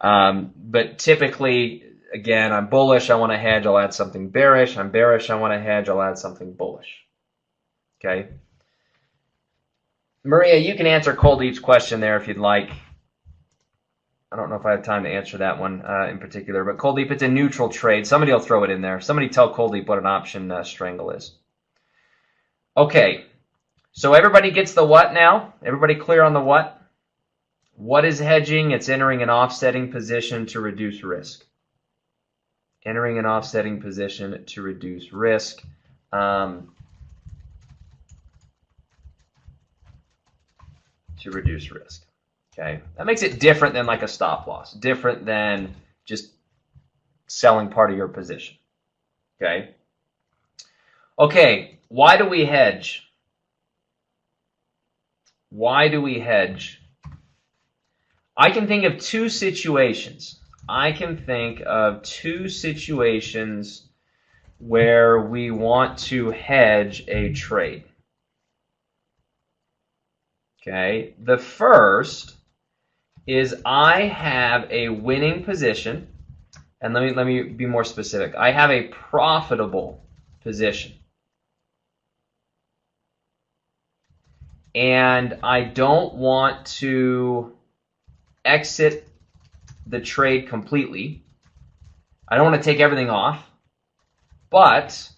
But typically, again, I'm bullish, I want to hedge, I'll add something bearish. I'm bearish, I want to hedge, I'll add something bullish. Okay. Maria, you can answer Kuldeep's question there if you'd like. I don't know if I have time to answer that one in particular, but Kuldeep, it's a neutral trade. Somebody will throw it in there. Somebody tell Kuldeep what an option strangle is. Okay, so everybody gets the what now? Everybody clear on the what? What is hedging? It's entering an offsetting position to reduce risk. Entering an offsetting position to reduce risk. To reduce risk. Okay, that makes it different than like a stop loss, different than just selling part of your position. Okay. Okay, why do we hedge? Why do we hedge? I can think of two situations. I can think of two situations where we want to hedge a trade. Okay, the first is I have a winning position, and let me be more specific. I have a profitable position, and I don't want to exit the trade completely. I don't want to take everything off, but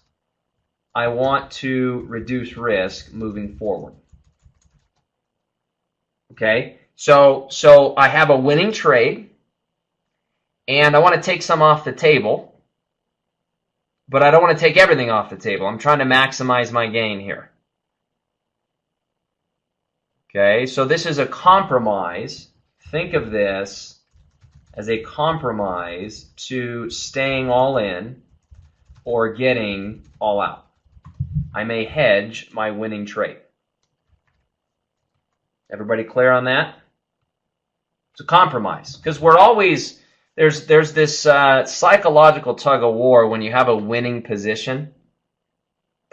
I want to reduce risk moving forward. Okay, so I have a winning trade, and I want to take some off the table, but I don't want to take everything off the table. I'm trying to maximize my gain here. Okay, so this is a compromise. Think of this as a compromise to staying all in or getting all out. I may hedge my winning trade. Everybody clear on that? It's a compromise, because we're always, there's this psychological tug of war when you have a winning position.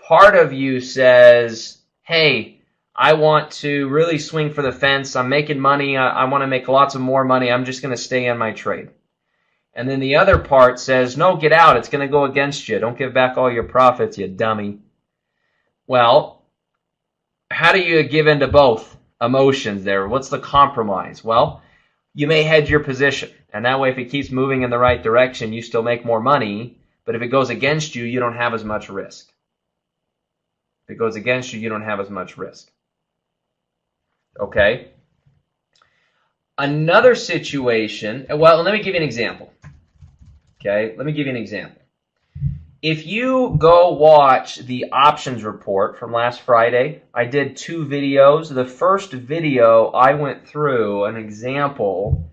Part of you says, hey, I want to really swing for the fence. I'm making money. I want to make lots of more money. I'm just going to stay in my trade. And then the other part says, no, get out. It's going to go against you. Don't give back all your profits, you dummy. Well, how do you give in to both emotions there? What's the compromise? Well, you may hedge your position, and that way if it keeps moving in the right direction, you still make more money, but if it goes against you, you don't have as much risk. If it goes against you, you don't have as much risk. Okay? Another situation, well, let me give you an example. Okay? Let me give you an example. If you go watch the options report from last Friday, I did 2 videos. The first video, I went through an example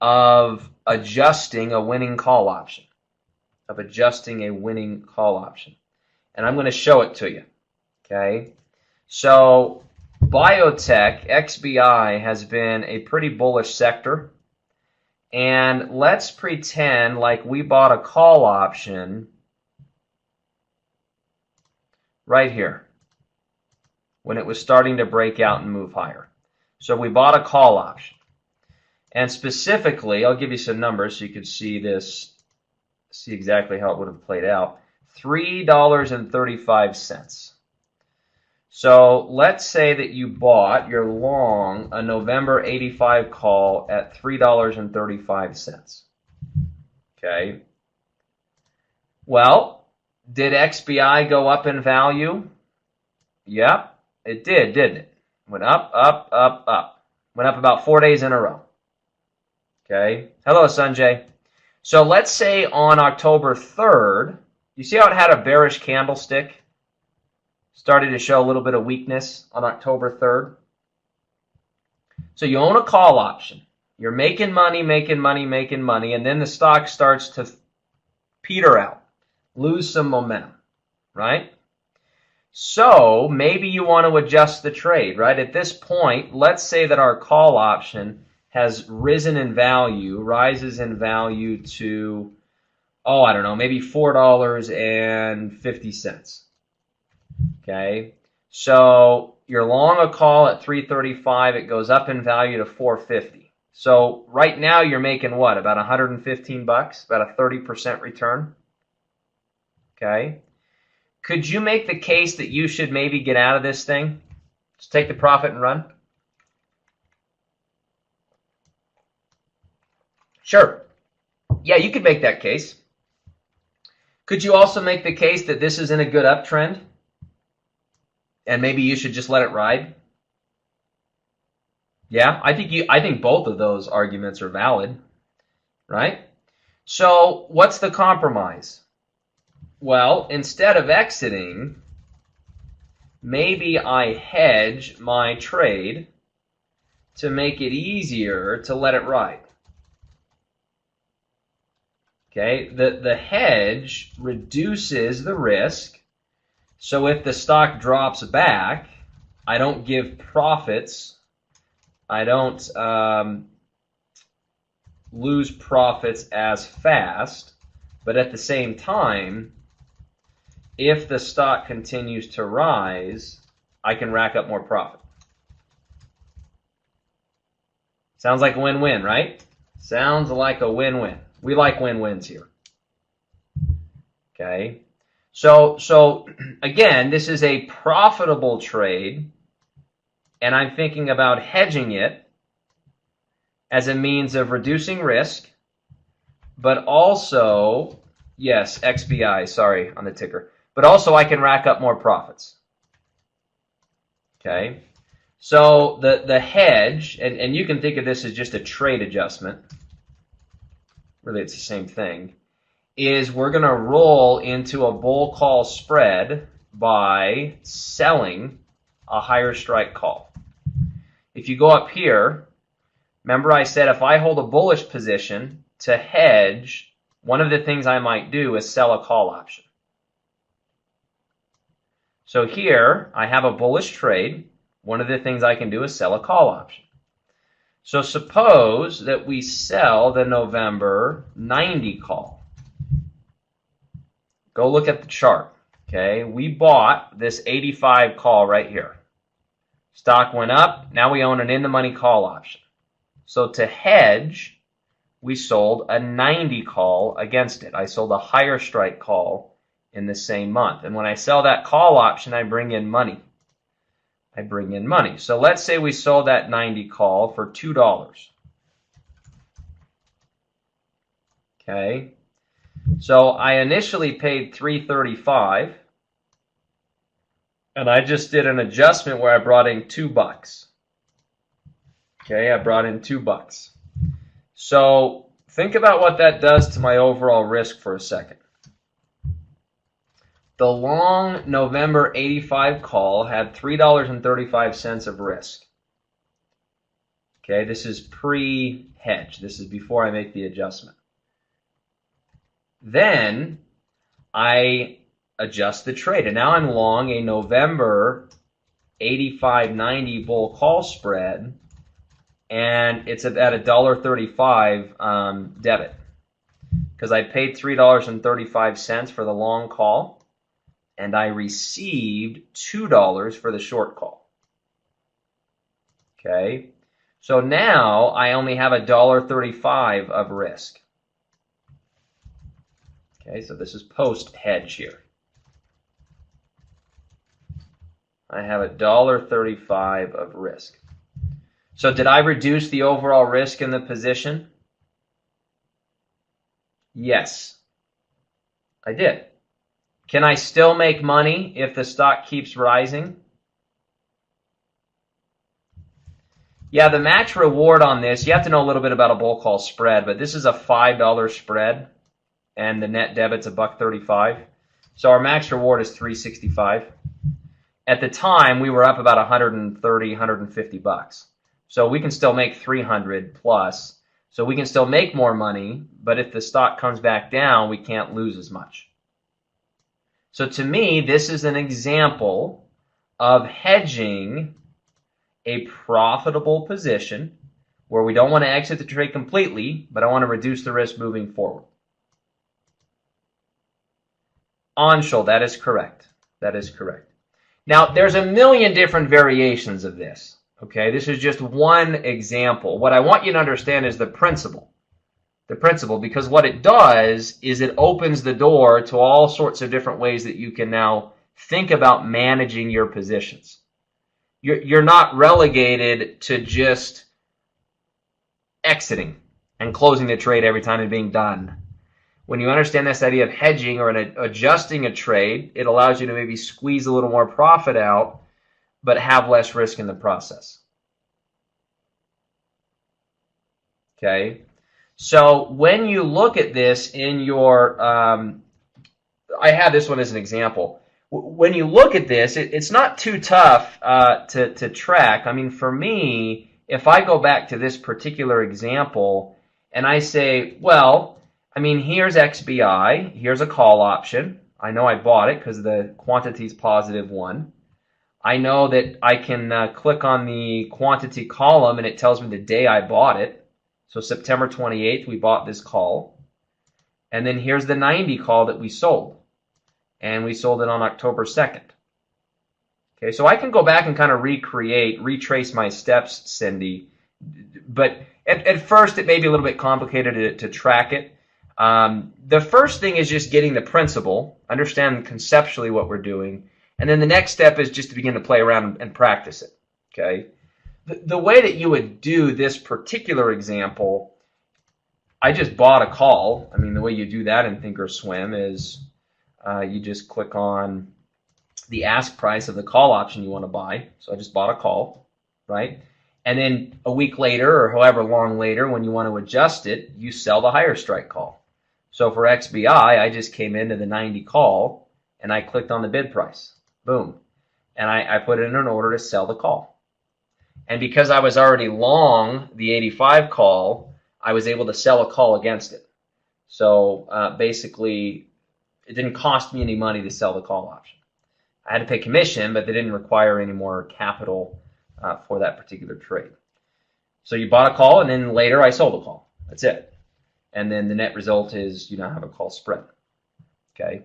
of adjusting a winning call option. And I'm going to show it to you. Okay? So, biotech, XBI, has been a pretty bullish sector. And let's pretend like we bought a call option right here when it was starting to break out and move higher. So we bought a call option. And specifically, I'll give you some numbers so you can see this, see exactly how it would have played out. $3.35. So let's say that you bought your long a November 85 call at $3.35. Okay. Well, did XBI go up in value? Yep, it did, didn't it? Went up, up, up, up. Went up about 4 days in a row. Okay. Hello, Sanjay. So let's say on October 3rd, you see how it had a bearish candlestick? Started to show a little bit of weakness on October 3rd. So you own a call option. You're making money, making money, making money, and then the stock starts to peter out, lose some momentum, right? So maybe you want to adjust the trade, right? At this point, let's say that our call option has risen in value, rises in value to, oh, I don't know, maybe $4.50. Okay, so you're long a call at $3.35, it goes up in value to $4.50. So right now you're making what? About 115 bucks, about a 30% return. Okay. Could you make the case that you should maybe get out of this thing? Just take the profit and run? Sure. Yeah, you could make that case. Could you also make the case that this is in a good uptrend and maybe you should just let it ride? Yeah, I think both of those arguments are valid, right? So, what's the compromise? Well, instead of exiting, maybe I hedge my trade to make it easier to let it ride. Okay, the hedge reduces the risk. So if the stock drops back, I don't give profits. I don't lose profits as fast. But at the same time, if the stock continues to rise, I can rack up more profit. Sounds like a win-win, right? Sounds like a win-win. We like win-wins here. Okay. So again, this is a profitable trade, and I'm thinking about hedging it as a means of reducing risk, but also, yes, XBI, sorry, on the ticker, but also I can rack up more profits. Okay. So the hedge, and you can think of this as just a trade adjustment. Really, it's the same thing. Is we're going to roll into a bull call spread by selling a higher strike call. If you go up here, remember I said if I hold a bullish position to hedge, one of the things I might do is sell a call option. So here I have a bullish trade. One of the things I can do is sell a call option. So suppose that we sell the November 90 call. Go look at the chart. Okay, we bought this 85 call right here. Stock went up. Now we own an in-the-money call option. So to hedge, we sold a 90 call against it. I sold a higher strike call in the same month. And when I sell that call option, I bring in money. So let's say we sold that 90 call for $2. Okay. So I initially paid $3.35, and I just did an adjustment where I brought in $2. Okay, I brought in $2. So think about what that does to my overall risk for a second. The long November 85 call had $3.35 of risk. Okay, this is pre-hedge. This is before I make the adjustment. Then I adjust the trade, and now I'm long a November 85.90 bull call spread, and it's at $1.35 debit because I paid $3.35 for the long call, and I received $2 for the short call. Okay, so now I only have $1.35 of risk. Okay, so this is post-hedge here. I have $1.35 of risk. So did I reduce the overall risk in the position? Yes, I did. Can I still make money if the stock keeps rising? Yeah, the match reward on this, you have to know a little bit about a bull call spread, but this is a $5 spread, and the net debit's $1.35. So our max reward is $3.65. At the time, we were up about 130, 150 bucks. So we can still make 300 plus. So we can still make more money, but if the stock comes back down, we can't lose as much. So to me, this is an example of hedging a profitable position where we don't want to exit the trade completely, but I want to reduce the risk moving forward. Onshore, that is correct. That is correct. Now, there's a million different variations of this. Okay, this is just one example. What I want you to understand is the principle. The principle, because what it does is it opens the door to all sorts of different ways that you can now think about managing your positions. You're not relegated to just exiting and closing the trade every time it's being done. When you understand this idea of hedging or adjusting a trade, it allows you to maybe squeeze a little more profit out, but have less risk in the process. Okay? So when you look at this in your, I have this one as an example. When you look at this, it's not too tough to track. I mean, for me, if I go back to this particular example and I say, well, I mean, here's XBI, here's a call option. I know I bought it because the quantity is +1. I know that I can click on the quantity column and it tells me the day I bought it. So September 28th, we bought this call. And then here's the 90 call that we sold. And we sold it on October 2nd. Okay, so I can go back and kind of retrace my steps, Cindy. But at first, it may be a little bit complicated to track it. The first thing is just getting the principle, understand conceptually what we're doing. And then the next step is just to begin to play around and practice it. Okay. The way that you would do this particular example, I just bought a call. I mean, the way you do that in Thinkorswim is you just click on the ask price of the call option you want to buy. So I just bought a call, right? And then a week later or however long later, when you want to adjust it, you sell the higher strike call. So for XBI, I just came into the 90 call and I clicked on the bid price. Boom. And I put it in an order to sell the call. And because I was already long the 85 call, I was able to sell a call against it. So basically, it didn't cost me any money to sell the call option. I had to pay commission, but they didn't require any more capital for that particular trade. So you bought a call, and then later I sold a call. That's it. And then the net result is you now have a call spread. Okay.